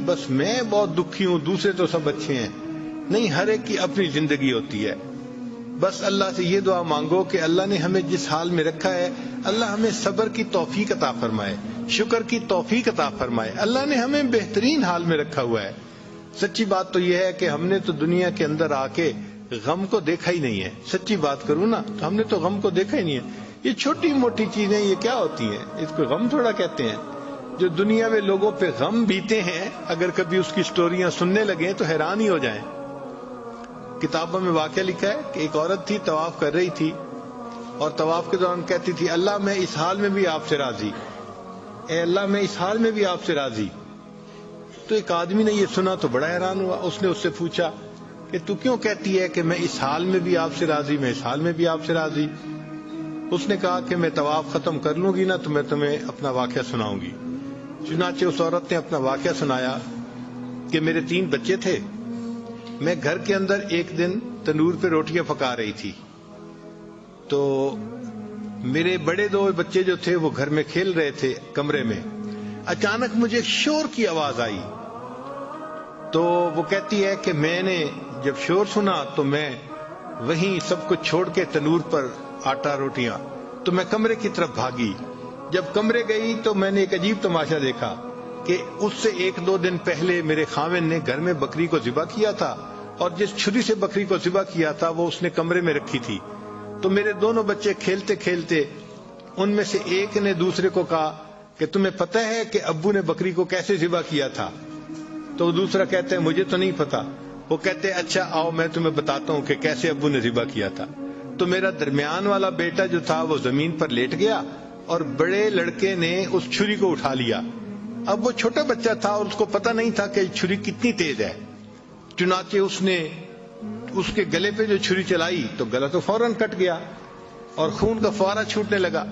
بس میں بہت دکھی ہوں دوسرے تو سب اچھے ہیں. نہیں، ہر ایک کی اپنی زندگی ہوتی ہے. بس اللہ سے یہ دعا مانگو کہ اللہ نے ہمیں جس حال میں رکھا ہے اللہ ہمیں صبر کی توفیق عطا فرمائے، شکر کی توفیق عطا فرمائے. اللہ نے ہمیں بہترین حال میں رکھا ہوا ہے. سچی بات تو یہ ہے کہ ہم نے تو دنیا کے اندر آ کے غم کو دیکھا ہی نہیں ہے. سچی بات کروں نا تو ہم نے تو غم کو دیکھا ہی نہیں ہے. یہ چھوٹی موٹی چیزیں یہ کیا ہوتی ہیں، اس کو غم تھوڑا کہتے ہیں. جو دنیا میں لوگوں پہ غم بیتے ہیں اگر کبھی اس کی سٹوریاں سننے لگیں تو حیران ہی ہو جائیں. کتابوں میں واقعہ لکھا ہے کہ ایک عورت تھی، طواف کر رہی تھی اور طواف کے دوران کہتی تھی اللہ میں اس حال میں بھی آپ سے راضی، اے اللہ میں اس حال میں بھی آپ سے راضی. تو ایک آدمی نے یہ سنا تو بڑا حیران ہوا. اس نے اس سے پوچھا کہ تو کیوں کہتی ہے کہ میں اس حال میں بھی آپ سے راضی، میں اس حال میں بھی آپ سے راضی؟ اس نے کہا کہ میں طواف ختم کر لوں گی نا تو میں تمہیں اپنا واقعہ سناؤں گی. چنانچہ اس عورت نے اپنا واقعہ سنایا کہ میرے 3 بچے تھے. میں گھر کے اندر ایک دن تنور پہ روٹیاں پکا رہی تھی تو میرے بڑے 2 بچے جو تھے وہ گھر میں کھیل رہے تھے کمرے میں. اچانک مجھے ایک شور کی آواز آئی تو وہ کہتی ہے کہ میں نے جب شور سنا تو میں وہیں سب کچھ چھوڑ کے تنور پر آٹا روٹیاں تو میں کمرے کی طرف بھاگی. جب کمرے گئی تو میں نے ایک عجیب تماشا دیکھا کہ اس سے 1-2 دن پہلے میرے خاوند نے گھر میں بکری کو ذبح کیا تھا اور جس چھری سے بکری کو ذبح کیا تھا وہ اس نے کمرے میں رکھی تھی. تو میرے دونوں بچے کھیلتے کھیلتے ان میں سے ایک نے دوسرے کو کہا کہ تمہیں پتہ ہے کہ ابو نے بکری کو کیسے ذبح کیا تھا؟ تو دوسرا کہتا ہے مجھے تو نہیں پتا. وہ کہتے ہیں اچھا آؤ میں تمہیں بتاتا ہوں کہ کیسے ابو نے ذبح کیا تھا. تو میرا درمیان والا بیٹا جو تھا وہ زمین پر لیٹ گیا اور بڑے لڑکے نے اس چھری کو اٹھا لیا. اب وہ چھوٹا بچہ تھا اور اس کو پتہ نہیں تھا کہ چھری کتنی تیز ہے. چنانچہ اس نے اس کے گلے پہ جو چھری چلائی تو گلا تو فوراً کٹ گیا اور خون کا فوارہ چھوٹنے لگا.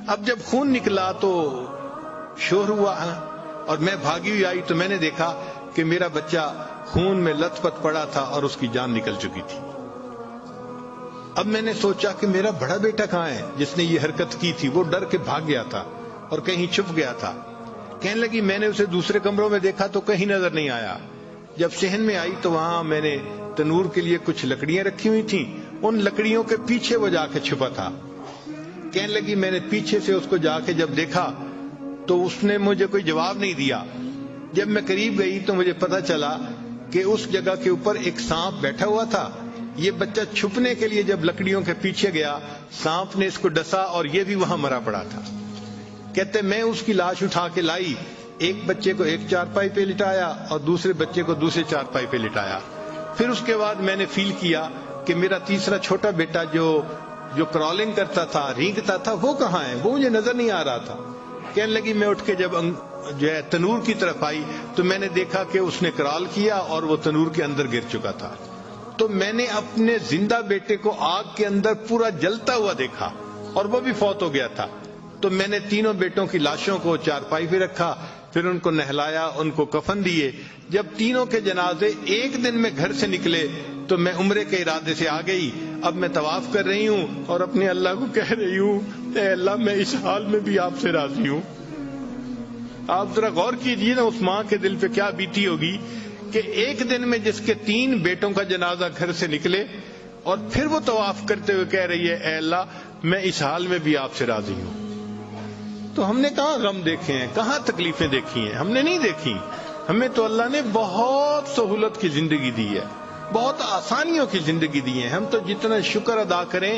اب جب خون نکلا تو شور ہوا اور میں بھاگی ہوئی آئی تو میں نے دیکھا کہ میرا بچہ خون میں لت پت پڑا تھا اور اس کی جان نکل چکی تھی. اب میں نے سوچا کہ میرا بڑا بیٹا کہاں ہے جس نے یہ حرکت کی تھی؟ وہ ڈر کے بھاگ گیا تھا اور کہیں چھپ گیا تھا. کہنے لگی میں نے اسے دوسرے کمروں میں دیکھا تو کہیں نظر نہیں آیا. جب صحن میں آئی تو وہاں میں نے تنور کے لیے کچھ لکڑیاں رکھی ہوئی تھیں، ان لکڑیوں کے پیچھے وہ جا کے چھپا تھا. کہنے لگی میں نے پیچھے سے اس کو جا کے جب دیکھا تو اس نے مجھے کوئی جواب نہیں دیا. جب میں قریب گئی تو مجھے پتا چلا کہ اس جگہ کے اوپر ایک سانپ بیٹھا ہوا تھا. یہ بچہ چھپنے کے لیے جب لکڑیوں کے پیچھے گیا سانپ نے اس کو ڈسا اور یہ بھی وہاں مرا پڑا تھا. کہتے میں اس کی لاش اٹھا کے لائی، ایک بچے کو ایک چارپائی پہ لٹایا اور دوسرے بچے کو دوسرے چارپائی پہ لٹایا. پھر اس کے بعد میں نے فیل کیا کہ میرا تیسرا چھوٹا بیٹا جو کرالنگ کرتا تھا، رینگتا تھا، وہ کہاں ہے؟ وہ مجھے نظر نہیں آ رہا تھا. کہنے لگی میں اٹھ کے جب جو ہے تنور کی طرف آئی تو میں نے دیکھا کہ اس نے کرال کیا اور وہ تنور کے اندر گر چکا تھا. تو میں نے اپنے زندہ بیٹے کو آگ کے اندر پورا جلتا ہوا دیکھا اور وہ بھی فوت ہو گیا تھا. تو میں نے تینوں بیٹوں کی لاشوں کو چارپائی پہ رکھا، پھر ان کو نہلایا، ان کو کفن دیے. جب تینوں کے جنازے ایک دن میں گھر سے نکلے تو میں عمرے کے ارادے سے آ گئی. اب میں طواف کر رہی ہوں اور اپنے اللہ کو کہہ رہی ہوں اے اللہ میں اس حال میں بھی آپ سے راضی ہوں. آپ ذرا غور کیجئے نا اس ماں کے دل پہ کیا بیتی ہوگی کہ ایک دن میں جس کے 3 بیٹوں کا جنازہ گھر سے نکلے اور پھر وہ طواف کرتے ہوئے کہہ رہی ہے اے اللہ میں اس حال میں بھی آپ سے راضی ہوں. تو ہم نے کہاں غم دیکھے ہیں، کہاں تکلیفیں دیکھی ہیں؟ ہم نے نہیں دیکھی. ہمیں تو اللہ نے بہت سہولت کی زندگی دی ہے، بہت آسانیوں کی زندگی دی ہے. ہم تو جتنا شکر ادا کریں